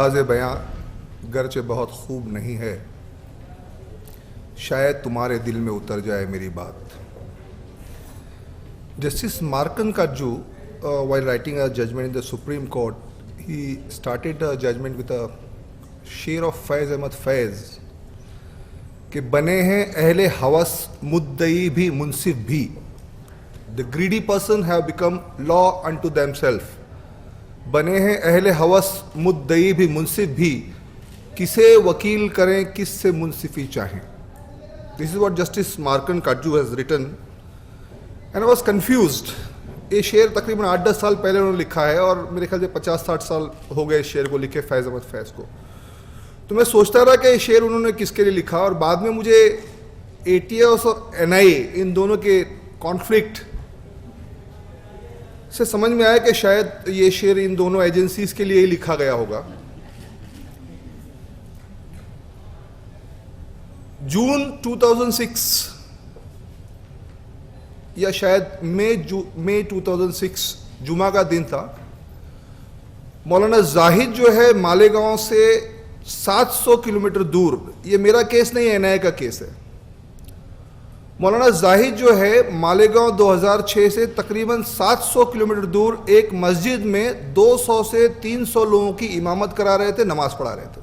अंदाज़ बयां गरचे बहुत खूब नहीं है, शायद तुम्हारे दिल में उतर जाए मेरी बात। जस्टिस मार्कन काजू, while writing a judgment in the Supreme Court, he started the judgment with a शेर of फैज़ अहमद फैज़ कि बने हैं अहले हवस मुद्दई भी मुनसिफ भी। The greedy person have become law unto themselves. बने हैं अहले हवस मुद्दई भी मुनसिफ भी, किसे वकील करें किससे मुनसिफी चाहें। This is what justice Markandey Katju has written and I was confused. ये शेर तकरीबन 8-10 साल पहले उन्होंने लिखा है और मेरे ख्याल से 50-60 साल हो गए शेर को लिखे, फैज़ अहमद फैज़ को। तो मैं सोचता रहा कि ये शेर उन्होंने किसके लिए लिखा, और बाद में मुझे एटीएस और एनआईए इन दोनों के कॉन्फ्लिक्ट से समझ में आया कि शायद ये शेर इन दोनों एजेंसीज के लिए ही लिखा गया होगा। जून 2006 या शायद मई 2006 जुमा का दिन था। मौलाना जाहिद जो है मालेगांव से 700 किलोमीटर दूर, ये मेरा केस नहीं है, एनआईए का केस है। मौलाना जाहिद जो है मालेगांव 2006 से तकरीबन 700 किलोमीटर दूर एक मस्जिद में 200 से 300 लोगों की इमामत करा रहे थे, नमाज पढ़ा रहे थे।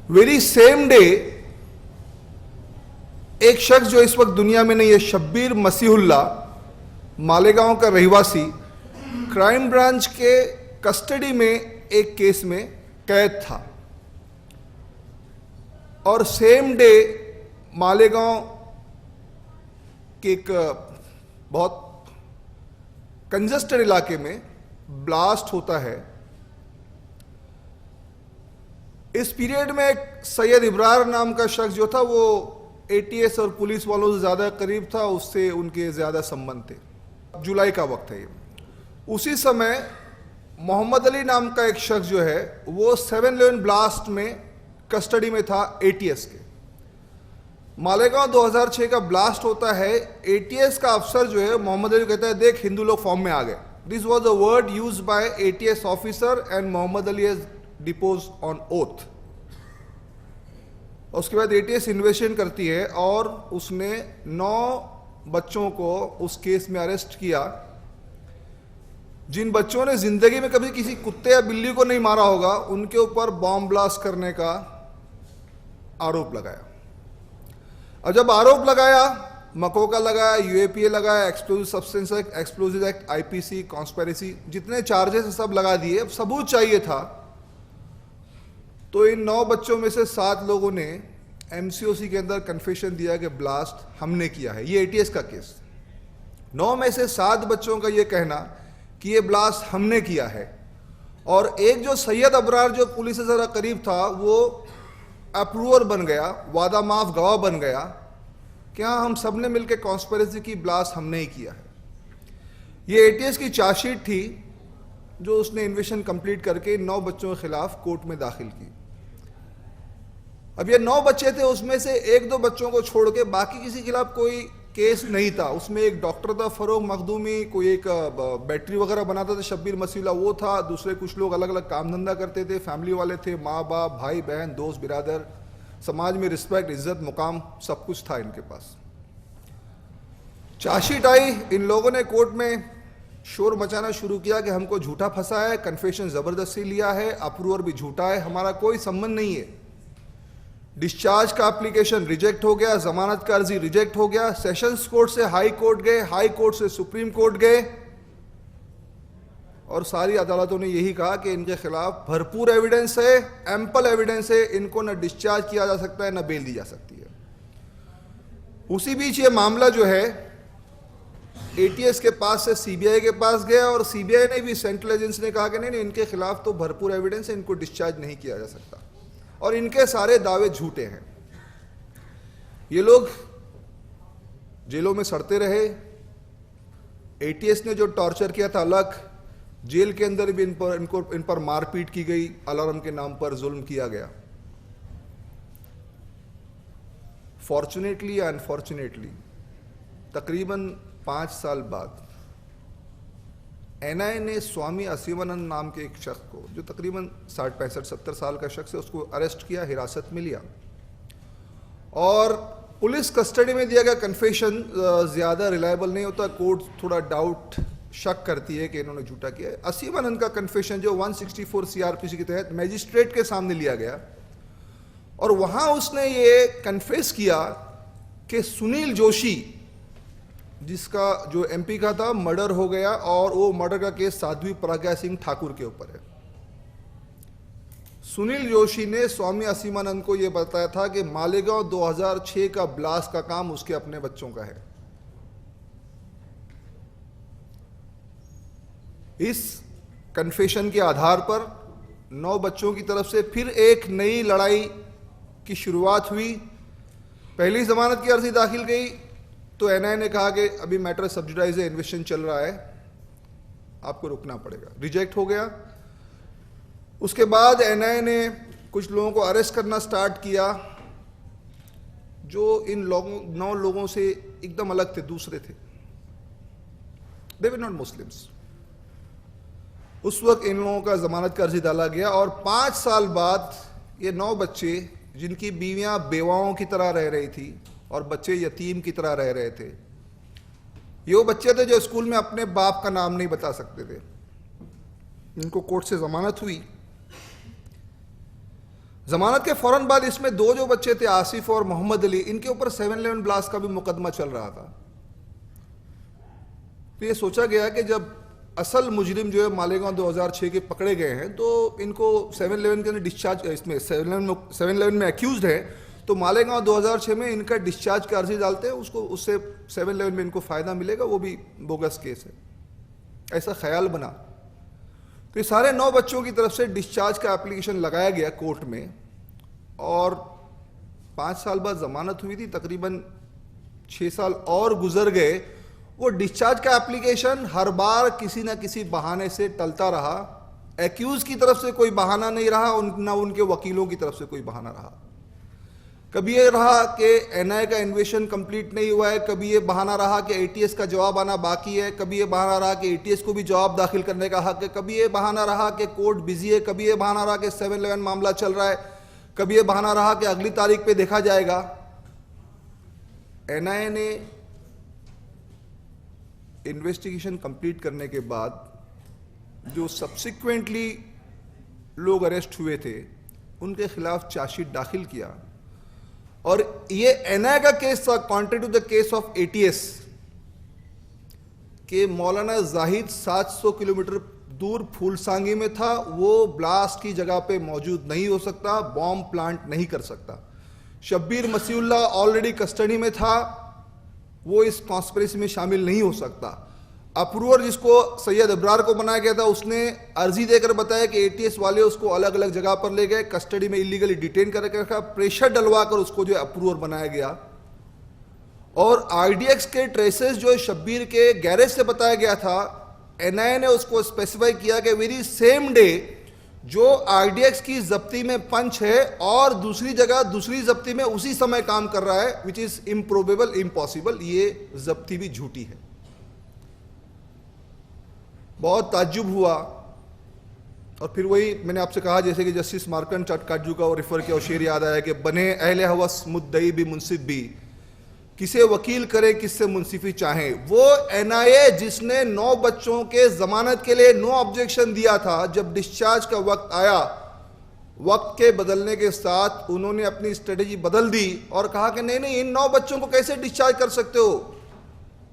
वेरी सेम डे एक शख्स जो इस वक्त दुनिया में नहीं है, शब्बीर मसीहुल्ला, मालेगांव का रहवासी, क्राइम ब्रांच के कस्टडी में एक केस में कैद था और सेम डे मालेगांव के एक बहुत कंजस्टेड इलाके में ब्लास्ट होता है। इस पीरियड में एक सैयद इब्रार नाम का शख्स जो था वो एटीएस और पुलिस वालों से ज़्यादा करीब था, उससे उनके ज़्यादा संबंध थे। जुलाई का वक्त है ये। उसी समय मोहम्मद अली नाम का एक शख्स जो है वो 7/11 ब्लास्ट में कस्टडी में था एटीएस के। मालेगांव 2006 का ब्लास्ट होता है, एटीएस का अफसर जो है मोहम्मद अली कहता है देख हिंदू लोग फॉर्म में आ गए। This was the word used by ATS officer and Mohammed Ali has deposed on oath. उसके बाद एटीएस इन्वेस्टिगेशन करती है और उसने 9 बच्चों को उस केस में अरेस्ट किया, जिन बच्चों ने जिंदगी में कभी किसी कुत्ते या बिल्ली को नहीं मारा होगा, उनके ऊपर बॉम्ब ब्लास्ट करने का आरोप लगाया। और जब आरोप लगाया, मकोका लगाया, यूएपीए लगाया, explosive substance act, explosive act, IPC, conspiracy, जितने चार्जेस सब लगा दिए। अब सबूत चाहिए था, तो इन 9 बच्चों में से 7 लोगों ने एमसीओसी के अंदर कन्फेशन दिया कि ब्लास्ट हमने किया है। ये एटीएस का केस। 9 में से 7 बच्चों का ये कहना कि ये ब्लास्ट हमने किया है, और एक जो सैयद अबरार जो पुलिस से ज़रा करीब था वो अप्रूवर बन गया, वादा माफ गवाह बन गया कि हाँ हम सब ने मिलकर कॉन्स्पिरेसी की, ब्लास्ट हमने ही किया है। ये एटीएस की चार्जशीट थी जो उसने इन्वेस्टिगेशन कंप्लीट करके 9 बच्चों के खिलाफ कोर्ट में दाखिल की। अब ये 9 बच्चे थे, उसमें से 1-2 बच्चों को छोड़ के बाकी किसी के खिलाफ कोई केस नहीं था। उसमें एक डॉक्टर था फरोग मखदूमी, कोई एक बैटरी वगैरह बनाता था शब्बीर मसीहुल्ला, वो था। दूसरे कुछ लोग अलग अलग काम धंधा करते थे, फैमिली वाले थे, माँ बाप, भाई बहन, दोस्त बिरादर, समाज में रिस्पेक्ट, इज्जत, मुकाम सब कुछ था इनके पास। चार्जशीट आई, इन लोगों ने कोर्ट में शोर मचाना शुरू किया कि हमको झूठा फंसा है, कन्फेशन ज़बरदस्ती लिया है, अप्रूवर भी झूठा है, हमारा कोई संबंध नहीं है। डिस्चार्ज का एप्लीकेशन रिजेक्ट हो गया, जमानत का अर्जी रिजेक्ट हो गया, सेशंस कोर्ट से हाई कोर्ट गए, हाई कोर्ट से सुप्रीम कोर्ट गए, और सारी अदालतों ने यही कहा कि इनके खिलाफ भरपूर एविडेंस है, एम्पल एविडेंस है, इनको न डिस्चार्ज किया जा सकता है न बेल दी जा सकती है। उसी बीच ये मामला जो है एटीएस के पास से सीबीआई के पास गया, और सीबीआई ने भी, सेंट्रल एजेंसी ने कहा कि नहीं इनके खिलाफ तो भरपूर एविडेंस है, इनको डिस्चार्ज नहीं किया जा सकता, और इनके सारे दावे झूठे हैं। ये लोग जेलों में सड़ते रहे। एटीएस ने जो टॉर्चर किया था अलग, जेल के अंदर भी इन पर मारपीट की गई, अलार्म के नाम पर जुल्म किया गया। फॉर्चुनेटली या अनफॉर्चुनेटली तकरीबन 5 साल बाद एनआईए ने स्वामी असीमानंद नाम के एक शख्स को, जो तकरीबन 60-65-70 साल का शख्स है, उसको अरेस्ट किया, हिरासत में लिया और पुलिस कस्टडी में दिया गया कन्फेशन ज़्यादा रिलायबल नहीं होता। कोर्ट थोड़ा डाउट शक करती है कि इन्होंने झूठा किया है। असीमानंद का कन्फेशन जो 164 सीआरपीसी के तहत मैजिस्ट्रेट के सामने लिया गया और वहाँ उसने ये कन्फेस किया कि सुनील जोशी, जिसका जो एमपी का था, मर्डर हो गया और वो मर्डर का केस साध्वी प्रज्ञा सिंह ठाकुर के ऊपर है। सुनील जोशी ने स्वामी असीमानंद को यह बताया था कि मालेगांव 2006 का ब्लास्ट का काम उसके अपने बच्चों का है। इस कन्फेशन के आधार पर 9 बच्चों की तरफ से फिर एक नई लड़ाई की शुरुआत हुई। पहली जमानत की अर्जी दाखिल गई तो एनआईए ने कहा कि अभी मैटर सब्जुडाइज है, इन्वेस्टिगेशन चल रहा है, आपको रुकना पड़ेगा। रिजेक्ट हो गया। उसके बाद एनआईए ने कुछ लोगों को अरेस्ट करना स्टार्ट किया जो इन 9 लोगों से एकदम अलग थे, दूसरे थे। दे वर नॉट मुस्लिम्स। उस वक्त इन लोगों का जमानत का अर्जी डाला गया और 5 साल बाद ये 9 बच्चे, जिनकी बीवियां बेवाओं की तरह रह रही थी और बच्चे यतीम की तरह रह रहे थे, ये वो बच्चे थे जो स्कूल में अपने बाप का नाम नहीं बता सकते थे। इनको कोर्ट से जमानत हुई। जमानत के फौरन बाद इसमें 2 जो बच्चे थे, आसिफ और मोहम्मद अली, इनके ऊपर 7/11 ब्लास्ट का भी मुकदमा चल रहा था। तो ये सोचा गया कि जब असल मुजरिम जो है मालेगांव 2006 के पकड़े गए हैं तो इनको 7/11 के डिस्चार्ज, इसमें 7/11 में एक्यूज्ड है, तो मालेगांव 2006 में इनका डिस्चार्ज का अर्जी डालते हैं, उसको उससे 7/11 में इनको फायदा मिलेगा, वो भी बोगस केस है, ऐसा ख्याल बना। तो ये सारे 9 बच्चों की तरफ से डिस्चार्ज का एप्लीकेशन लगाया गया कोर्ट में और 5 साल बाद जमानत हुई थी। तकरीबन 6 साल और गुजर गए। वो डिस्चार्ज का एप्लीकेशन हर बार किसी ना किसी बहाने से टलता रहा। एक्यूज की तरफ से कोई बहाना नहीं रहा, ना उनके वकीलों की तरफ से कोई बहाना रहा। कभी ये रहा कि एनआईए का इन्वेस्टिगेशन कंप्लीट नहीं हुआ है, कभी ये बहाना रहा कि एटीएस का जवाब आना बाकी है, कभी ये बहाना रहा कि एटीएस को भी जवाब दाखिल करने का हक है, कभी ये बहाना रहा कि कोर्ट बिजी है, कभी ये बहाना रहा कि 7/11 मामला चल रहा है, कभी ये बहाना रहा कि अगली तारीख पे देखा जाएगा। एनआईए ने इन्वेस्टिगेशन कंप्लीट करने के बाद जो सब्सिक्वेंटली लोग अरेस्ट हुए थे उनके खिलाफ चार्जशीट दाखिल किया और ये एनआईए का केस था, contrary to the case of ATS, के मौलाना जाहिद 700 किलोमीटर दूर फूलसांगी में था, वो ब्लास्ट की जगह पे मौजूद नहीं हो सकता, बॉम्ब प्लांट नहीं कर सकता। शब्बीर मसीहुल्लाह ऑलरेडी कस्टडी में था, वो इस कॉन्स्पिरेसी में शामिल नहीं हो सकता। अप्रूवर जिसको सैयद अबरार को बनाया गया था, उसने अर्जी देकर बताया कि एटीएस वाले उसको अलग अलग जगह पर ले गए, कस्टडी में इलीगली डिटेन करके रखा, प्रेशर डलवाकर उसको जो अप्रूवर बनाया गया। और आरडीएक्स के ट्रेसेस जो शब्बीर के गैरेज से बताया गया था, एनआईए ने उसको स्पेसिफाई किया कि वेरी सेम डे जो आरडीएक्स की जब्ती में पंच है और दूसरी जगह दूसरी जब्ती में उसी समय काम कर रहा है, विच इज इम्प्रोबेबल, इम्पॉसिबल, ये जब्ती भी झूठी है। बहुत ताज्जुब हुआ। और फिर वही मैंने आपसे कहा, जैसे कि जस्टिस मार्कन काजू का वो रेफर किया और शेर याद आया कि बने अहले हवस मुद्दई भी मुंसिफ भी, किसे वकील करे किससे मुंसिफी चाहे। वो एनआईए जिसने 9 बच्चों के जमानत के लिए नो ऑब्जेक्शन दिया था, जब डिस्चार्ज का वक्त आया, वक्त के बदलने के साथ उन्होंने अपनी स्ट्रेटेजी बदल दी और कहा कि नहीं नहीं, इन 9 बच्चों को कैसे डिस्चार्ज कर सकते हो,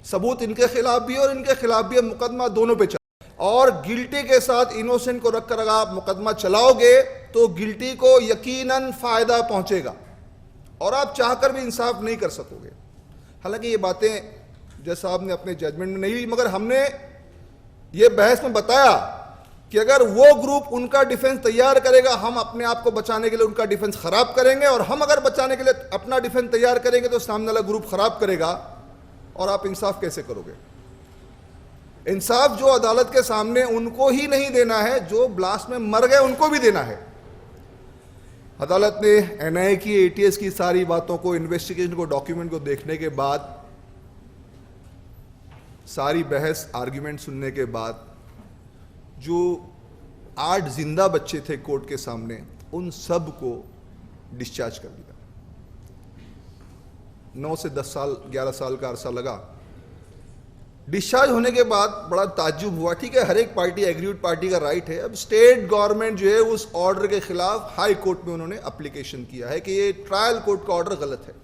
सबूत इनके खिलाफ भी और इनके खिलाफ भी, मुकदमा दोनों पे चला। और गिल्टी के साथ इनोसेंट को रखकर अगर आप मुकदमा चलाओगे तो गिल्टी को यकीनन फायदा पहुंचेगा और आप चाहकर भी इंसाफ नहीं कर सकोगे। हालांकि ये बातें जज साहब ने अपने जजमेंट में नहीं ली, मगर हमने ये बहस में बताया कि अगर वो ग्रुप उनका डिफेंस तैयार करेगा, हम अपने आप को बचाने के लिए उनका डिफेंस खराब करेंगे, और हम अगर बचाने के लिए अपना डिफेंस तैयार करेंगे तो सामने वाला ग्रुप खराब करेगा, और आप इंसाफ कैसे करोगे। इंसाफ जो अदालत के सामने उनको ही नहीं देना है, जो ब्लास्ट में मर गए उनको भी देना है। अदालत ने एनआईए की, एटीएस की सारी बातों को, इन्वेस्टिगेशन को, डॉक्यूमेंट को देखने के बाद, सारी बहस आर्ग्यूमेंट सुनने के बाद जो 8 जिंदा बच्चे थे कोर्ट के सामने, उन सब को डिस्चार्ज कर दिया। 9 से 10 साल 11 साल का अरसा लगा। डिस्चार्ज होने के बाद बड़ा ताज्जुब हुआ। ठीक है, हर एक पार्टी, एग्रीड पार्टी का राइट है। अब स्टेट गवर्नमेंट जो है उस ऑर्डर के खिलाफ हाई कोर्ट में उन्होंने एप्लीकेशन किया है कि ये ट्रायल कोर्ट का ऑर्डर गलत है।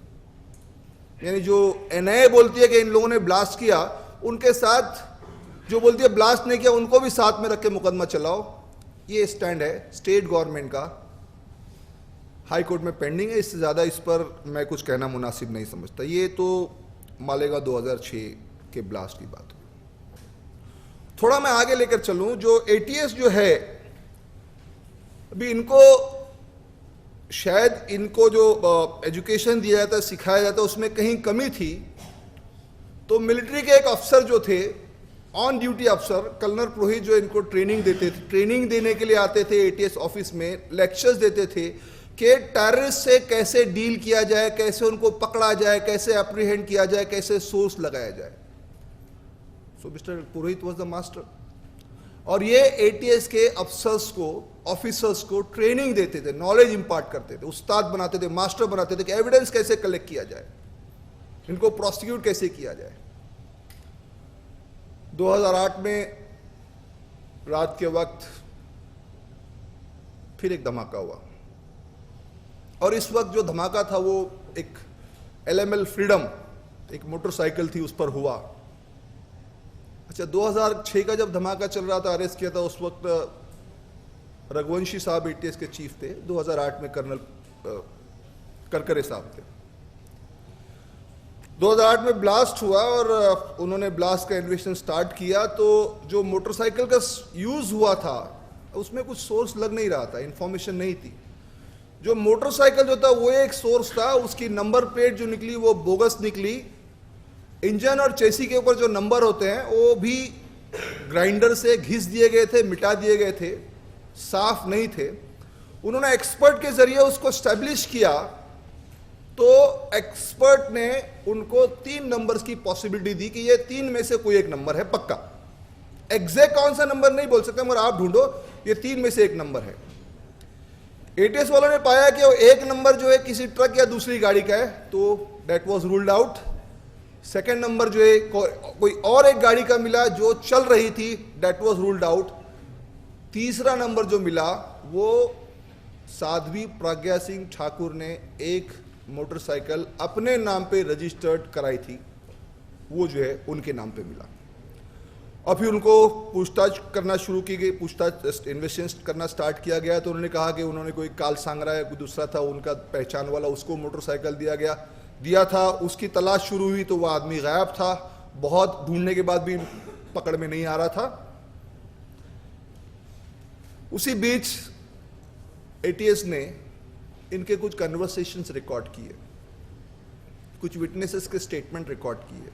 यानी जो एनआईए बोलती है कि इन लोगों ने ब्लास्ट किया, उनके साथ जो बोलती है ब्लास्ट नहीं किया उनको भी साथ में रख के मुकदमा चलाओ। ये स्टैंड है स्टेट गवर्नमेंट का, हाई कोर्ट में पेंडिंग है। इससे ज़्यादा इस पर मैं कुछ कहना मुनासिब नहीं समझता। ये तो मालेगांव 2006 के ब्लास्ट की बात है। थोड़ा मैं आगे लेकर चलूं, जो एटीएस जो है, अभी इनको शायद इनको जो एजुकेशन दिया जाता है, सिखाया जाता है, उसमें कहीं कमी थी। तो मिलिट्री के एक अफसर जो थे, ऑन ड्यूटी अफसर कर्नल पुरोहित, जो इनको ट्रेनिंग देते थे, ट्रेनिंग देने के लिए आते थे एटीएस ऑफिस में, लेक्चर्स देते थे कि टेररिस्ट से कैसे डील किया जाए, कैसे उनको पकड़ा जाए, कैसे अप्रीहेंड किया जाए, कैसे सोर्स लगाया जाए। So mister Purohit was the master. और ये एटीएस के अफसर्स को, ऑफिसर्स को ट्रेनिंग देते थे, नॉलेज इंपार्ट करते थे, उस्ताद बनाते थे, मास्टर बनाते थे कि एविडेंस कैसे कलेक्ट किया जाए, इनको प्रोसिक्यूट कैसे किया जाए। 2008 में रात के वक्त फिर एक धमाका हुआ, और इस वक्त जो धमाका था वो एक एलएमएल फ्रीडम, एक मोटरसाइकिल थी, उस पर हुआ। अच्छा, 2006 का जब धमाका चल रहा था, अरेस्ट किया था, उस वक्त रघुवंशी साहब एटीएस के चीफ थे। 2008 में कर्नल करकरे साहब थे। 2008 में ब्लास्ट हुआ और उन्होंने ब्लास्ट का इन्वेस्टिगेशन स्टार्ट किया। तो जो मोटरसाइकिल का यूज हुआ था उसमें कुछ सोर्स लग नहीं रहा था, इंफॉर्मेशन नहीं थी। जो मोटरसाइकिल जो था वो एक सोर्स था, उसकी नंबर प्लेट जो निकली वो बोगस निकली। इंजन और चेसी के ऊपर जो नंबर होते हैं वो भी ग्राइंडर से घिस दिए गए थे, मिटा दिए गए थे, साफ नहीं थे। उन्होंने एक्सपर्ट के जरिए उसको स्टैब्लिश किया। तो एक्सपर्ट ने उनको 3 नंबर्स की पॉसिबिलिटी दी कि ये 3 में से कोई एक नंबर है पक्का। एग्जैक्ट कौन सा नंबर नहीं बोल सकते, मगर आप ढूंढो, ये 3 में से एक नंबर है। एटीएस वालों ने पाया कि वो एक नंबर जो है किसी ट्रक या दूसरी गाड़ी का है, तो that was ruled out. Second number जो है कोई और एक गाड़ी का मिला जो चल रही थी, दैट वाज रूल्ड आउट। तीसरा नंबर जो मिला वो साध्वी प्रज्ञा सिंह ठाकुर ने एक मोटरसाइकिल अपने नाम पे रजिस्टर्ड कराई थी, वो जो है उनके नाम पे मिला। और फिर उनको पूछताछ करना शुरू की गई, पूछताछ इन्वेस्टिगेशन करना स्टार्ट किया गया। तो उन्होंने कहा कि उन्होंने कोई काल सांगरा या कोई दूसरा था उनका पहचान वाला, उसको मोटरसाइकिल दिया था। उसकी तलाश शुरू हुई तो वह आदमी गायब था, बहुत ढूंढने के बाद भी पकड़ में नहीं आ रहा था। उसी बीच एटीएस ने इनके कुछ कन्वर्सेशंस रिकॉर्ड किए, कुछ विटनेसेस के स्टेटमेंट रिकॉर्ड किए,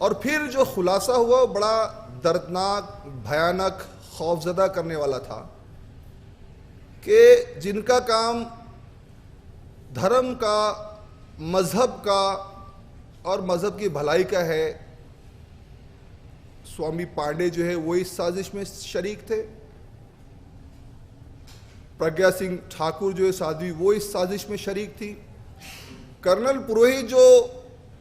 और फिर जो खुलासा हुआ वो बड़ा दर्दनाक, भयानक, खौफजदा करने वाला था कि जिनका काम धर्म का, मजहब का और मजहब की भलाई का है, स्वामी पांडे जो है वो इस साजिश में शरीक थे। प्रज्ञा सिंह ठाकुर जो है साध्वी, वो इस साजिश में शरीक थी। कर्नल पुरोहित जो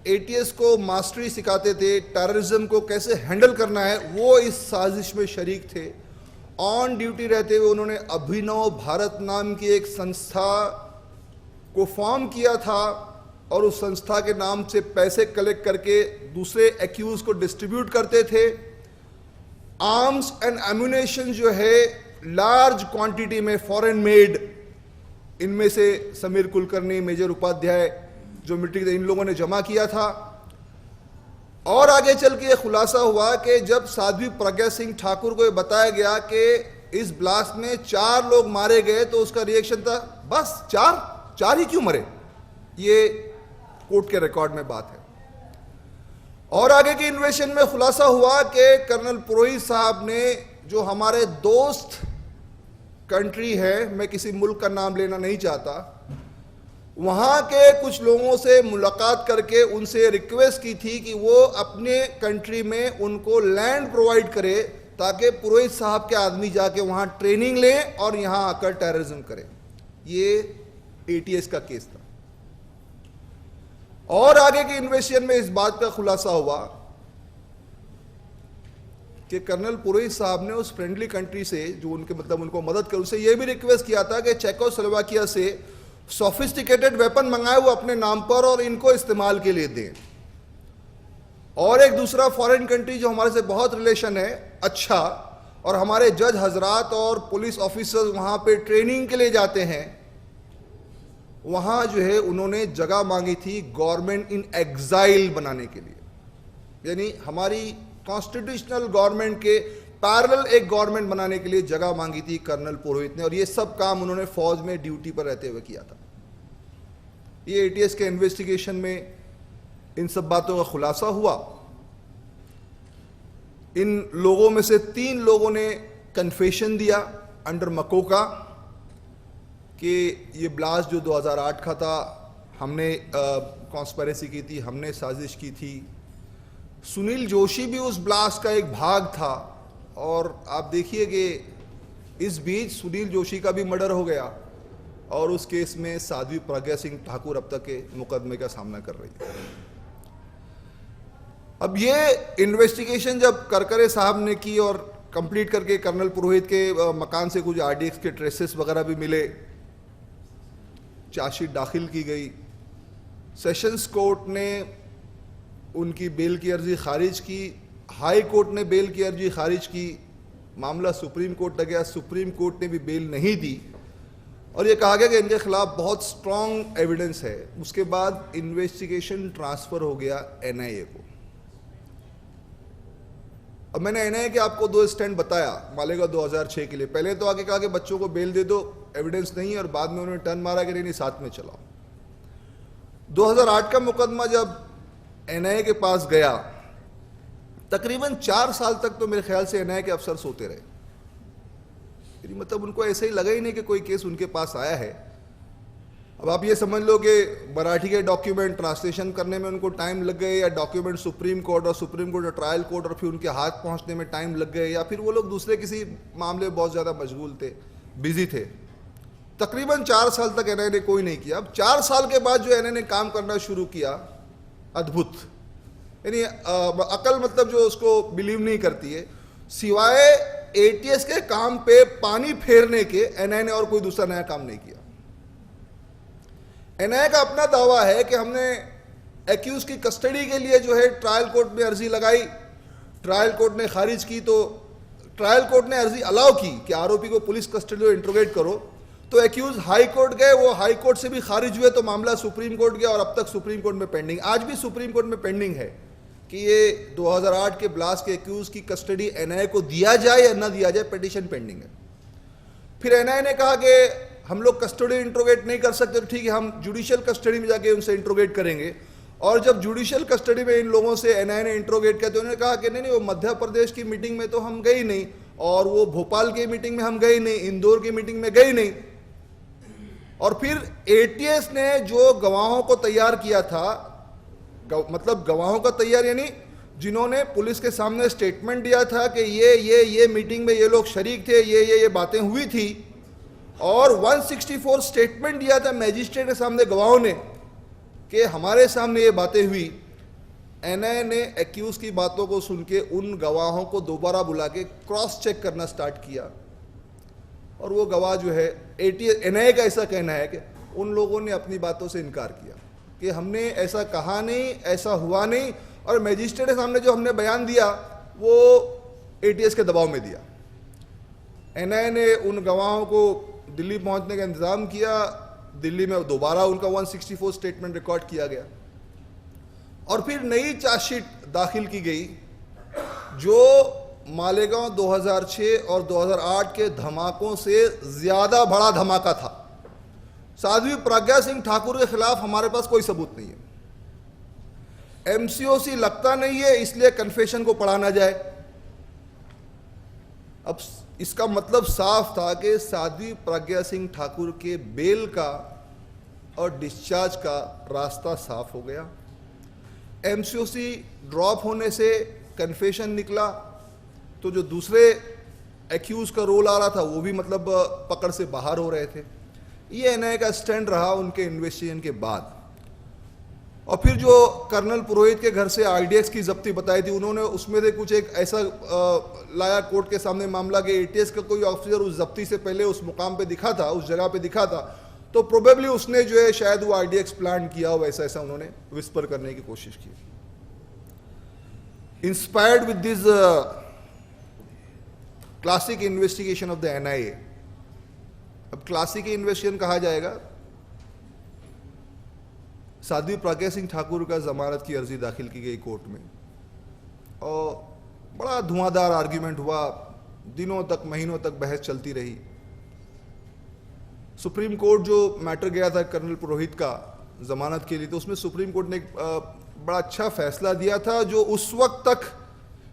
एटीएस को मास्टरी सिखाते थे, टेररिज्म को कैसे हैंडल करना है, वो इस साजिश में शरीक थे। ऑन ड्यूटी रहते हुए उन्होंने अभिनव भारत नाम की एक संस्था को फॉर्म किया था और उस संस्था के नाम से पैसे कलेक्ट करके दूसरे एक्यूज को डिस्ट्रीब्यूट करते थे। आर्म्स एंड एम्यूनेशन जो है लार्ज क्वांटिटी में फॉरेन मेड, इनमें से समीर कुलकर्णी, मेजर उपाध्याय जो मिलिट्री थे, इन लोगों ने जमा किया था। और आगे चल के ये खुलासा हुआ कि जब साध्वी प्रज्ञा सिंह ठाकुर को ये बताया गया कि इस ब्लास्ट में 4 लोग मारे गए, तो उसका रिएक्शन था बस 4 ही क्यों मरे। ये कोर्ट के रिकॉर्ड में बात है। और आगे के इन्वेस्टिगेशन में खुलासा हुआ कि कर्नल पुरोहित साहब ने, जो हमारे दोस्त कंट्री है, मैं किसी मुल्क का नाम लेना नहीं चाहता, वहाँ के कुछ लोगों से मुलाकात करके उनसे रिक्वेस्ट की थी कि वो अपने कंट्री में उनको लैंड प्रोवाइड करे ताकि पुरोहित साहब के आदमी जाके वहां ट्रेनिंग लें और यहां आकर टेररिज्म करें। ये एटीएस का केस था। और आगे की इन्वेस्टिगेशन में इस बात का खुलासा हुआ कि कर्नल पुरोहित साहब ने उस फ्रेंडली कंट्री से जो उनके मतलब उनको मदद कर उनसे यह भी रिक्वेस्ट किया था कि चेकोस्लोवाकिया से सोफिस्टिकेटेड वेपन मंगाए वो अपने नाम पर और इनको इस्तेमाल के लिए दें। और एक दूसरा फॉरेन कंट्री जो हमारे से बहुत रिलेशन है अच्छा, और हमारे जज हजरात और पुलिस ऑफिसर्स वहां पे ट्रेनिंग के लिए जाते हैं, वहां जो है उन्होंने जगह मांगी थी गवर्नमेंट इन एग्जाइल बनाने के लिए, यानी हमारी कॉन्स्टिट्यूशनल गवर्नमेंट के पैरेलल एक गवर्नमेंट बनाने के लिए जगह मांगी थी कर्नल पुरोहित ने। और ये सब काम उन्होंने फौज में ड्यूटी पर रहते हुए किया था। ये एटीएस के इन्वेस्टिगेशन में इन सब बातों का खुलासा हुआ। इन लोगों में से 3 लोगों ने कन्फेशन दिया अंडर मकोका कि ये ब्लास्ट जो 2008 का था, हमने कॉन्स्पिरेसी की थी, हमने साजिश की थी। सुनील जोशी भी उस ब्लास्ट का एक भाग था। और आप देखिए कि इस बीच सुनील जोशी का भी मर्डर हो गया और उस केस में साध्वी प्रज्ञा सिंह ठाकुर अब तक के मुकदमे का सामना कर रही है। अब ये इन्वेस्टिगेशन जब करकरे साहब ने की और कंप्लीट करके कर्नल पुरोहित के मकान से कुछ आरडीएक्स के ट्रेसेस वगैरह भी मिले, चार्जशीट दाखिल की गई। सेशंस कोर्ट ने उनकी बेल की अर्जी खारिज की, हाई कोर्ट ने बेल की अर्जी खारिज की, मामला सुप्रीम कोर्ट तक गया, सुप्रीम कोर्ट ने भी बेल नहीं दी और ये कहा गया कि इनके खिलाफ बहुत स्ट्रॉन्ग एविडेंस है। उसके बाद इन्वेस्टिगेशन ट्रांसफर हो गया एनआईए को। अब मैंने एनआईए के आपको 2 स्टैंड बताया मालेगांव 2006 के लिए। पहले तो आगे कहा कि बच्चों को बेल दे दो, एविडेंस नहीं है, और बाद में उन्होंने टर्न मारा कि नहीं साथ में चलाओ। 2008 का मुकदमा जब एनआईए के पास गया, तकरीबन 4 साल तक तो मेरे ख्याल से एनआईए के अफसर सोते रहे। मतलब उनको ऐसे ही लगा ही नहीं कि कोई केस उनके पास आया है। अब आप ये समझ लो कि मराठी के डॉक्यूमेंट ट्रांसलेशन करने में उनको टाइम लग गए, या डॉक्यूमेंट सुप्रीम कोर्ट और सुप्रीम कोर्ट और ट्रायल कोर्ट और फिर उनके हाथ पहुंचने में टाइम लग गए, या फिर वो लोग दूसरे किसी मामले में बहुत ज़्यादा मशगूल थे, बिजी थे। तकरीबन 4 साल तक एनआईए ने कोई नहीं किया। अब 4 साल के बाद जो एनआईए ने काम करना शुरू किया, अद्भुत, यानी अकल मतलब जो उसको बिलीव नहीं करती है, सिवाय एटीएस के काम पे पानी फेरने के एनआईए ने और कोई दूसरा नया काम नहीं किया। एनआईए का अपना दावा है कि हमने एक्यूज की कस्टडी के लिए जो है ट्रायल कोर्ट में अर्जी लगाई, ट्रायल कोर्ट ने खारिज की। तो ट्रायल कोर्ट ने अर्जी अलाउ की कि आरोपी को पुलिस कस्टडी में इंट्रोगेट करो, तो एक्यूज हाई कोर्ट गए, वो हाई कोर्ट से भी खारिज हुए, तो मामला सुप्रीम कोर्ट गया और अब तक सुप्रीम कोर्ट में पेंडिंग, आज भी सुप्रीम कोर्ट में पेंडिंग है कि ये 2008 के ब्लास्ट के एक्यूज की कस्टडी एनआईए को दिया जाए या ना दिया जाए, पिटीशन पेंडिंग है। फिर एनआईए ने कहा कि हम लोग कस्टडी इंट्रोगेट नहीं कर सकते, तो ठीक है हम जुडिशियल कस्टडी में जाके उनसे इंट्रोगेट करेंगे। और जब जुडिशियल कस्टडी में इन लोगों से एनआईए ने इंट्रोगेट किया तो उन्होंने कहा कि नहीं वो मध्य प्रदेश की मीटिंग में तो हम गए नहीं, और वो भोपाल की मीटिंग में हम गए नहीं, इंदौर की मीटिंग में गए नहीं। और फिर एटीएस ने जो गवाहों को तैयार किया था, मतलब गवाहों का तैयार यानी जिन्होंने पुलिस के सामने स्टेटमेंट दिया था कि ये मीटिंग में ये लोग शरीक थे, ये बातें हुई थी, और 164 स्टेटमेंट दिया था मैजिस्ट्रेट के सामने गवाहों ने कि हमारे सामने ये बातें हुई। एनआईए ने एक्यूज की बातों को सुन के उन गवाहों को दोबारा बुला के क्रॉस चेक करना स्टार्ट किया, और वो गवाह जो है एनआईए का ऐसा कहना है कि उन लोगों ने अपनी बातों से इनकार किया कि हमने ऐसा कहा नहीं, ऐसा हुआ नहीं, और मैजिस्ट्रेट के सामने जो हमने बयान दिया वो एटीएस के दबाव में दिया। एनआईए ने उन गवाहों को दिल्ली पहुंचने का इंतजाम किया, दिल्ली में दोबारा उनका 164 स्टेटमेंट रिकॉर्ड किया गया, और फिर नई चार्जशीट दाखिल की गई जो मालेगांव 2006 और 2008 के धमाकों से ज्यादा बड़ा धमाका था। साध्वी प्रज्ञा सिंह ठाकुर के खिलाफ हमारे पास कोई सबूत नहीं है, एमसीओसी लगता नहीं है, इसलिए कन्फेशन को पढ़ा ना जाए। अब इसका मतलब साफ था कि साध्वी प्रज्ञा सिंह ठाकुर के बेल का और डिस्चार्ज का रास्ता साफ हो गया। एमसीओसी ड्रॉप होने से कन्फेशन निकला, तो जो दूसरे एक्यूज का रोल आ रहा था वो भी मतलब पकड़ से बाहर हो रहे थे। ये एनआईए का स्टैंड रहा उनके इन्वेस्टिगेशन के बाद। और फिर जो कर्नल पुरोहित के घर से आरडीएक्स की जब्ती बताई थी, उन्होंने उसमें से कुछ एक ऐसा लाया कोर्ट के सामने मामला कि एटीएस का कोई ऑफिसर उस जब्ती से पहले उस मुकाम पे दिखा था, उस जगह पे दिखा था, तो प्रोबेबली उसने जो है शायद वो आरडीएक्स प्लान किया हो, ऐसा ऐसा उन्होंने विस्पर करने की कोशिश की। Inspired with this classic investigation of the NIA, अब क्लासिक इन्वेस्टिगेशन कहा जाएगा, साध्वी प्रज्ञा सिंह ठाकुर का जमानत की अर्जी दाखिल की गई कोर्ट में और बड़ा धुआंधार आर्ग्यूमेंट हुआ, दिनों तक महीनों तक बहस चलती रही। सुप्रीम कोर्ट जो मैटर गया था कर्नल पुरोहित का जमानत के लिए, तो उसमें सुप्रीम कोर्ट ने एक बड़ा अच्छा फैसला दिया था, जो उस वक्त तक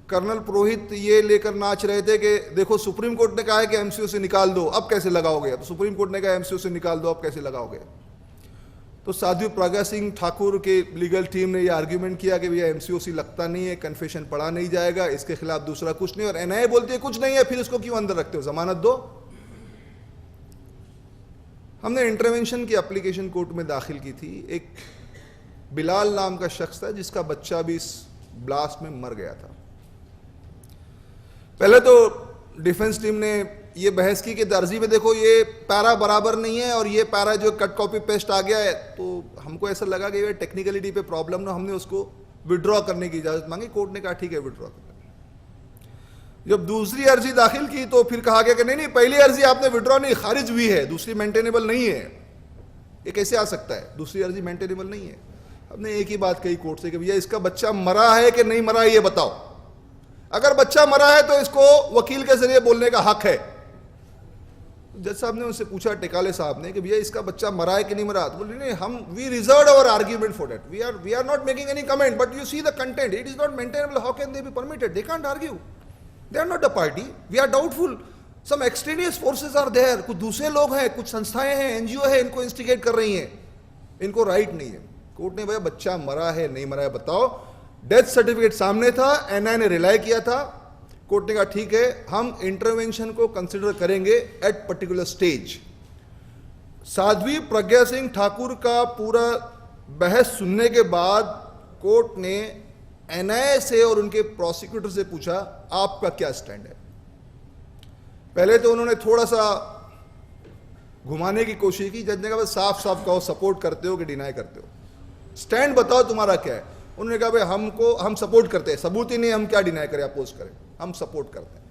कर्नल पुरोहित ये लेकर नाच रहे थे कि देखो सुप्रीम कोर्ट ने कहा है कि एमसीओ से निकाल दो, अब कैसे लगाओगे, तो सुप्रीम कोर्ट ने कहा एमसीओ से निकाल दो, अब कैसे लगाओगे। तो साध्वी प्रज्ञा सिंह ठाकुर के लीगल टीम ने यह आर्ग्यूमेंट किया कि भैया एमसीओसी लगता नहीं है, कन्फेशन पढ़ा नहीं जाएगा, इसके खिलाफ दूसरा कुछ नहीं, और एनआईए बोलती है कुछ नहीं है, फिर इसको क्यों अंदर रखते हो, जमानत दो। हमने इंटरवेंशन की एप्लीकेशन कोर्ट में दाखिल की थी। एक बिलाल नाम का शख्स था जिसका बच्चा भी इस ब्लास्ट में मर गया था। पहले तो डिफेंस टीम ने ये बहस की कि दर्जी में देखो ये पैरा बराबर नहीं है और ये पैरा जो कट कॉपी पेस्ट आ गया है, तो हमको ऐसा लगा कि ये टेक्निकलिटी पे प्रॉब्लम ना, हमने उसको विड्रॉ करने की इजाजत मांगी। कोर्ट ने कहा ठीक है विड्रॉ कर। जब दूसरी अर्जी दाखिल की तो फिर कहा गया कि नहीं नहीं, पहली अर्जी आपने विड्रॉ नहीं, खारिज हुई है, दूसरी मेंटेनेबल नहीं है। ये कैसे आ सकता है, दूसरी अर्जी मेंटेनेबल नहीं है। हमने एक ही बात कही कोर्ट से कि भैया इसका बच्चा मरा है कि नहीं मरा है ये बताओ, अगर बच्चा मरा है तो इसको वकील के जरिए बोलने का हक है। जज साहब ने उनसे पूछा, टिकाले साहब ने, कि भैया इसका बच्चा मरा है कि नहीं मरा, तो बोले नहीं हम we reserve our argument for that, we are not making any comment, but you see the content, it is not maintainable, how can they be permitted, they can't argue, they are not a party, we are doubtful, some extraneous forces are there, कुछ दूसरे लोग हैं, कुछ संस्थाएं हैं, NGO है, इनको instigate कर रही हैं, इनको राइट नहीं है। कोर्ट ने भैया बच्चा मरा है नहीं मरा है बताओ। डेथ सर्टिफिकेट सामने था, एनआईए ने रिलाई किया था। कोर्ट ने कहा ठीक है हम इंटरवेंशन को कंसिडर करेंगे at particular stage. Sadhvi Pragya Singh Thakur का पूरा बहस सुनने के बाद कोर्ट ने एनआईए से और उनके प्रोसिक्यूटर से पूछा आपका क्या स्टैंड है। पहले तो उन्होंने थोड़ा सा घुमाने की कोशिश की, जज ने कहा साफ साफ कहो सपोर्ट करते हो कि डिनाई करते हो, स्टैंड बताओ तुम्हारा क्या है। उन्होंने कहा भाई हम सपोर्ट करते हैं, सबूत ही नहीं, हम क्या डिनाई करें अपोज करें, हम सपोर्ट करते हैं,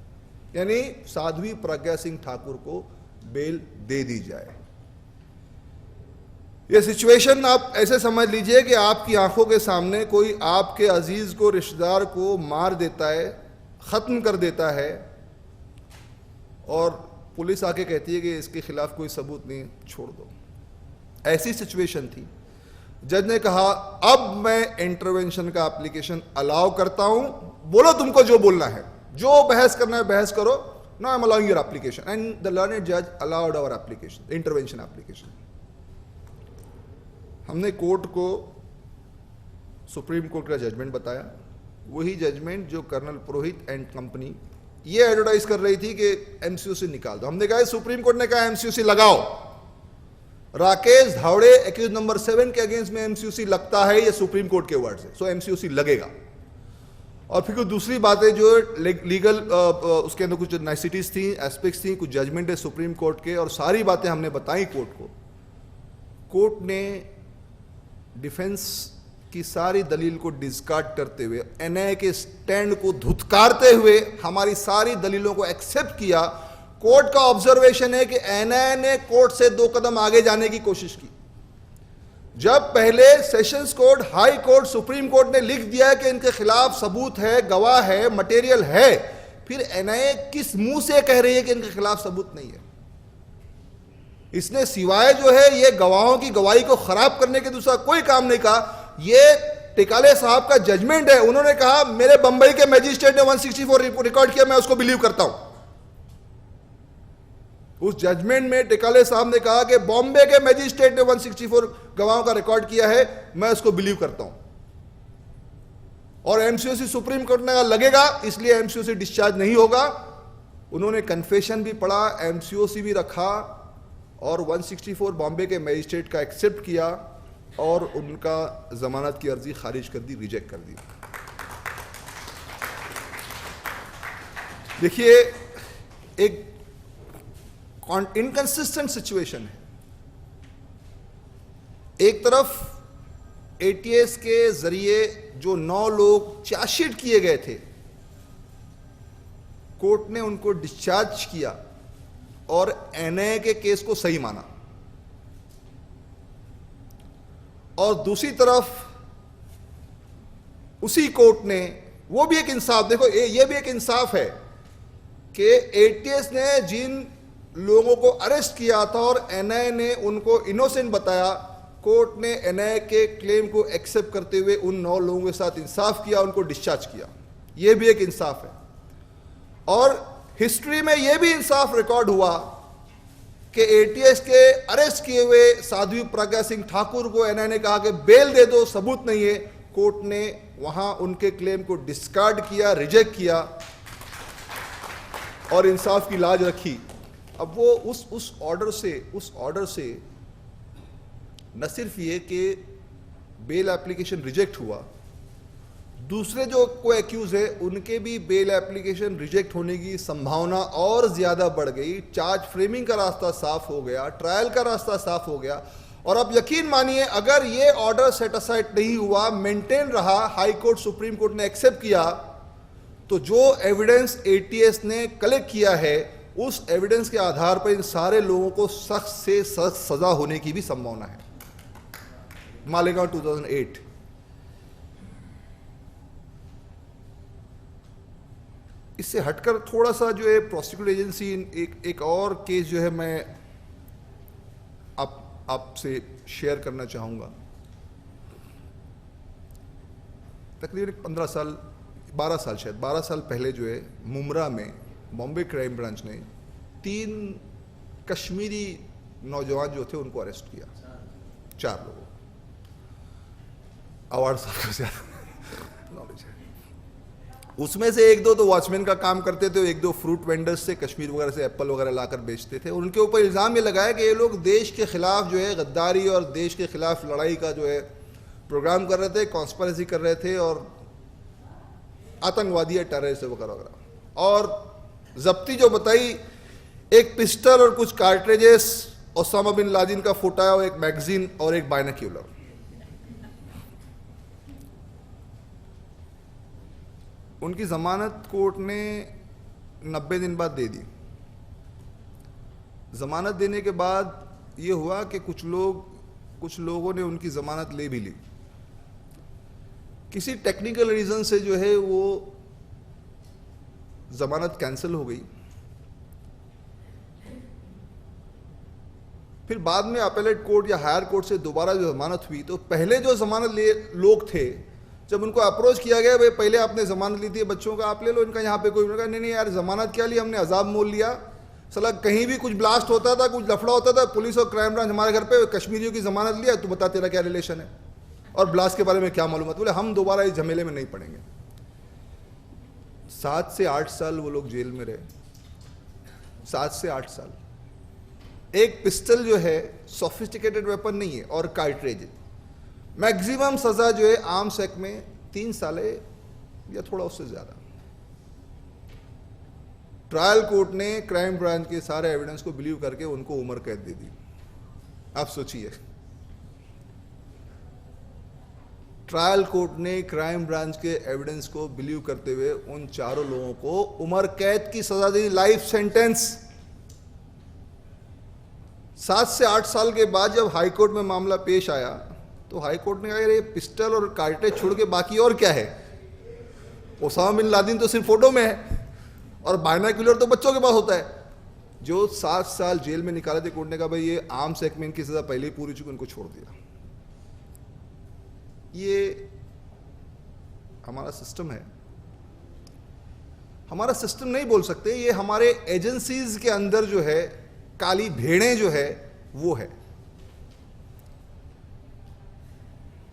यानी साध्वी प्रज्ञा सिंह ठाकुर को बेल दे दी जाए। यह सिचुएशन आप ऐसे समझ लीजिए कि आपकी आंखों के सामने कोई आपके अजीज को, रिश्तेदार को मार देता है, खत्म कर देता है, और पुलिस आके कहती है कि इसके खिलाफ कोई सबूत नहीं, छोड़ दो। ऐसी सिचुएशन थी। जज ने कहा अब मैं इंटरवेंशन का एप्लीकेशन अलाउ करता हूं, बोलो तुमको जो बोलना है, जो बहस करना है बहस करो, no I am allowing your application, and the learned जज allowed our application, intervention application. हमने कोर्ट को सुप्रीम कोर्ट का जजमेंट बताया, वही जजमेंट जो कर्नल पुरोहित एंड कंपनी ये एडवर्टाइज कर रही थी कि एमसीओ से निकाल दो। हमने कहा सुप्रीम कोर्ट ने कहा एमसीओ से लगाओ, राकेश धावड़े एक्यूज नंबर 7 के अगेंस्ट में एमसीओसी लगता है, ये सुप्रीम कोर्ट के वर्ड से, सो एमसीओसी लगेगा। और फिर कुछ दूसरी बातें जो लीगल उसके अंदर कुछ नाइसिटीज थी, एस्पेक्ट्स थी, कुछ जजमेंट है सुप्रीम कोर्ट के, और सारी बातें हमने बताई कोर्ट को। कोर्ट ने डिफेंस की सारी दलील को डिस्कार्ड करते हुए, एनआईए के स्टैंड को धुतकारते हुए हमारी सारी दलीलों को एक्सेप्ट किया। कोर्ट का ऑब्जर्वेशन है कि एनआईए ने कोर्ट से 2 कदम आगे जाने की कोशिश की। जब पहले sessions court, high court, supreme court ने लिख दिया कि इनके खिलाफ सबूत है, गवाह है, मटेरियल है, फिर एनआईए किस मुंह से कह रही है कि इनके खिलाफ सबूत नहीं है। इसने सिवाय जो है ये गवाहों की गवाही को खराब करने के दूसरा कोई काम नहीं कहा। ये टिकाले साहब का जजमेंट है, उन्होंने कहा मेरे बंबई के मैजिस्ट्रेट ने 164 रिकॉर्ड किया, मैं उसको बिलीव करता हूं। उस जजमेंट में टिकाले साहब ने कहा कि बॉम्बे के मैजिस्ट्रेट ने 164 गवाहों का रिकॉर्ड किया है, मैं उसको बिलीव करता हूं। और एमसीओसी सुप्रीम कोर्ट ने लगेगा, इसलिए एमसीओसी डिस्चार्ज नहीं होगा। उन्होंने कन्फेशन भी पढ़ा, एमसीओसी भी रखा और 164 बॉम्बे के मजिस्ट्रेट का एक्सेप्ट किया और उनका जमानत की अर्जी खारिज कर दी, रिजेक्ट कर दी। देखिए, एक इनकंसिस्टेंट सिचुएशन है। एक तरफ एटीएस के जरिए जो 9 लोग चार्जशीट किए गए थे, कोर्ट ने उनको डिस्चार्ज किया और एनआईए के केस को सही माना, और दूसरी तरफ उसी कोर्ट ने, वो भी एक इंसाफ, देखो ये भी एक इंसाफ है कि एटीएस ने जिन लोगों को अरेस्ट किया था और एनआईए ने उनको इनोसेंट बताया, कोर्ट ने एनआईए के क्लेम को एक्सेप्ट करते हुए उन 9 लोगों के साथ इंसाफ किया, उनको डिस्चार्ज किया। यह भी एक इंसाफ है। और हिस्ट्री में यह भी इंसाफ रिकॉर्ड हुआ कि एटीएस के अरेस्ट किए हुए साध्वी प्रज्ञा सिंह ठाकुर को एनआईए ने कहा कि बेल दे दो, सबूत नहीं है। कोर्ट ने वहां उनके क्लेम को डिस्कार्ड किया, रिजेक्ट किया और इंसाफ की लाज रखी। अब वो उस ऑर्डर से न सिर्फ ये कि बेल एप्लीकेशन रिजेक्ट हुआ, दूसरे जो को एक्यूज है उनके भी बेल एप्लीकेशन रिजेक्ट होने की संभावना और ज्यादा बढ़ गई। चार्ज फ्रेमिंग का रास्ता साफ हो गया, ट्रायल का रास्ता साफ हो गया। और अब यकीन मानिए, अगर ये ऑर्डर सेट असाइड नहीं हुआ, मेंटेन रहा, हाई कोर्ट सुप्रीम कोर्ट ने एक्सेप्ट किया, तो जो एविडेंस एटीएस ने कलेक्ट किया है उस एविडेंस के आधार पर इन सारे लोगों को सख्त से सख्त सजा होने की भी संभावना है। मालेगांव 2008। इससे हटकर थोड़ा सा जो है प्रोसिक्यूट एजेंसी एक और केस जो है मैं आपसे शेयर करना चाहूंगा। तकरीबन 12 साल पहले जो है मुमरा में बॉम्बे क्राइम ब्रांच ने 3 कश्मीरी नौजवान जो थे उनको अरेस्ट किया, 4 लोगों। अवार्ड साहब को ज्यादा नॉलेज है। उसमें से 1-2 तो वॉचमैन का काम करते थे, 1-2 फ्रूट वेंडर्स से कश्मीर वगैरह से एप्पल वगैरह लाकर बेचते थे। उनके ऊपर इल्ज़ाम ये लगाया कि ये लोग देश के खिलाफ जो है गद्दारी और देश के खिलाफ लड़ाई का जो है प्रोग्राम कर रहे थे, कॉन्स्पिरेसी कर रहे थे और आतंकवादी है, टेररिस्ट वगैरह वगैरह। और जब्ती जो बताई, एक पिस्टल और कुछ कार्ट्रिजेस, ओसामा बिन लादेन का फोटो है और एक मैगजीन और एक बाइनोक्यूलर। उनकी जमानत कोर्ट ने 90 दिन बाद दे दी। जमानत देने के बाद ये हुआ कि कुछ लोगों ने उनकी जमानत ले भी ली। किसी टेक्निकल रीजन से जो है वो जमानत कैंसिल हो गई। फिर बाद में अपेलेट कोर्ट या हायर कोर्ट से दोबारा जो जमानत हुई, तो पहले जो जमानत ले लोग थे, जब उनको अप्रोच किया गया, भाई पहले आपने जमानत ली थी बच्चों का, आप ले लो, इनका यहाँ पे कोई नहीं यार जमानत क्या ली, हमने अजाब मोल लिया। साला कहीं भी कुछ ब्लास्ट होता था, कुछ लफड़ा होता था, पुलिस और क्राइम ब्रांच हमारे घर पे कश्मीरियों की जमानत लिया, तो बता तेरा क्या रिलेशन है और ब्लास्ट के बारे में क्या मालूम है। बोले हम दोबारा इस झमेले में नहीं पड़ेंगे। 7 से 8 साल वो लोग जेल में रहे, 7 से 8 साल। एक पिस्टल जो है सोफिस्टिकेटेड वेपन नहीं है और कार्ट्रिज। मैक्सिमम सजा जो है आर्म्स एक्ट में 3 साल है या थोड़ा उससे ज्यादा। ट्रायल कोर्ट ने क्राइम ब्रांच के सारे एविडेंस को बिलीव करके उनको उम्र कैद दे दी। आप सोचिए, ट्रायल कोर्ट ने क्राइम ब्रांच के एविडेंस को बिलीव करते हुए उन चारों लोगों को उम्र कैद की सजा दी, लाइफ सेंटेंस। 7 से 8 साल के बाद जब हाई कोर्ट में मामला पेश आया तो हाई कोर्ट ने कहा ये पिस्टल और कार्ट्रिज छोड़ के बाकी और क्या है। ओसामा बिन लादेन तो सिर्फ फोटो में है और बाइनोक्यूलर तो बच्चों के पास होता है। जो 7 साल जेल में निकाले थे, कोर्ट ने कहा भाई ये आर्म्स एक्ट में इनकी सजा पहले ही पूरी चुकी, उनको छोड़ दिया। ये हमारा सिस्टम है। हमारा सिस्टम नहीं बोल सकते, ये हमारे एजेंसीज के अंदर जो है काली भेड़ें जो है वो है।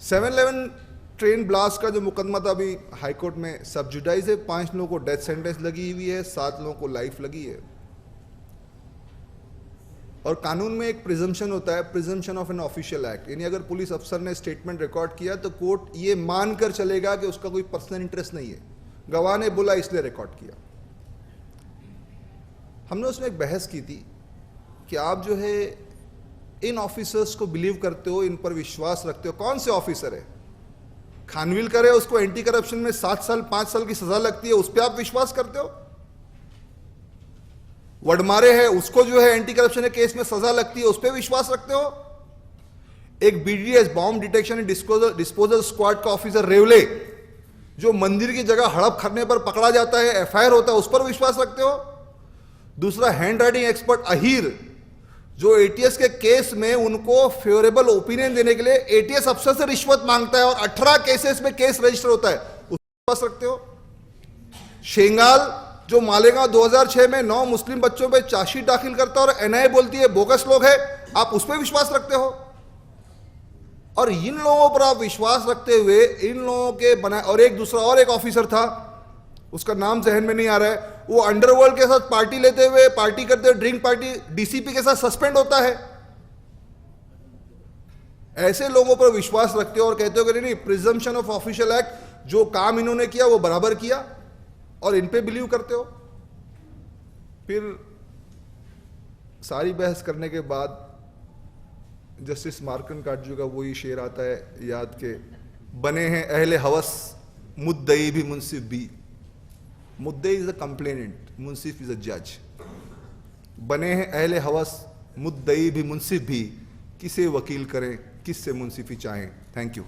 7/11 ट्रेन ब्लास्ट का जो मुकदमा था अभी हाई कोर्ट में सब जुडाइज है, 5 लोगों को डेथ सेंटेंस लगी हुई है, 7 लोगों को लाइफ लगी है। और कानून में एक प्रिजम्पशन होता है, presumption of an official act, यानी अगर पुलिस अफसर ने स्टेटमेंट रिकॉर्ड किया तो कोर्ट ये मानकर चलेगा कि उसका कोई पर्सनल इंटरेस्ट नहीं है, गवाह ने बोला इसलिए रिकॉर्ड किया। हमने उसमें एक बहस की थी कि आप जो है इन ऑफिसर्स को बिलीव करते हो, इन पर विश्वास रखते हो। कौन से ऑफिसर है? खानविलकर है, उसको एंटी करप्शन में 7 साल 5 साल की सजा लगती है, उस पर आप विश्वास करते हो? वडमारे है, उसको जो है एंटी करप्शन के केस में सजा लगती है, उस पर विश्वास रखते हो? एक BDS bomb detection and disposal squad का ऑफिसर रेवले जो मंदिर की जगह हड़प करने पर पकड़ा जाता है, एफआईआर होता है, उस पर विश्वास रखते हो? दूसरा हैंड राइटिंग एक्सपर्ट अहीर जो एटीएस के केस में उनको फेवरेबल ओपिनियन देने के लिए एटीएस अफसर से रिश्वत मांगता है और 18 केसेस में केस रजिस्टर होता है, उस पर विश्वास रखते हो? शेंगाल जो मालेगांव 2006 में 9 मुस्लिम बच्चों पे चार्जशीट दाखिल करता है और एनआईए बोलती है बोगस लोग है, आप उस पर विश्वास रखते हो? और इन लोगों पर आप विश्वास रखते हुए इन लोगों के बनाए, और एक दूसरा और एक ऑफिसर था, उसका नाम जहन में नहीं आ रहा है, वो अंडरवर्ल्ड के साथ पार्टी लेते हुए, पार्टी करते हुए, ड्रिंक पार्टी, डीसीपी के साथ सस्पेंड होता है। ऐसे लोगों पर विश्वास रखते हो और कहते हो कि नहीं, प्रिजम्पशन ऑफ ऑफिशियल एक्ट, जो काम इन्होंने किया वो बराबर किया, और इन पे बिलीव करते हो। फिर सारी बहस करने के बाद जस्टिस मार्कन काटजू का वही शेर आता है याद के, बने हैं अहले हवस मुद्दई भी मुंसिफ भी। मुद्दई इज अ कंप्लेनेंट, मुंसिफ इज अ जज। बने हैं अहले हवस मुद्दई भी मुंसिफ भी, किसे वकील करें किससे मुंसिफी चाहें। Thank you.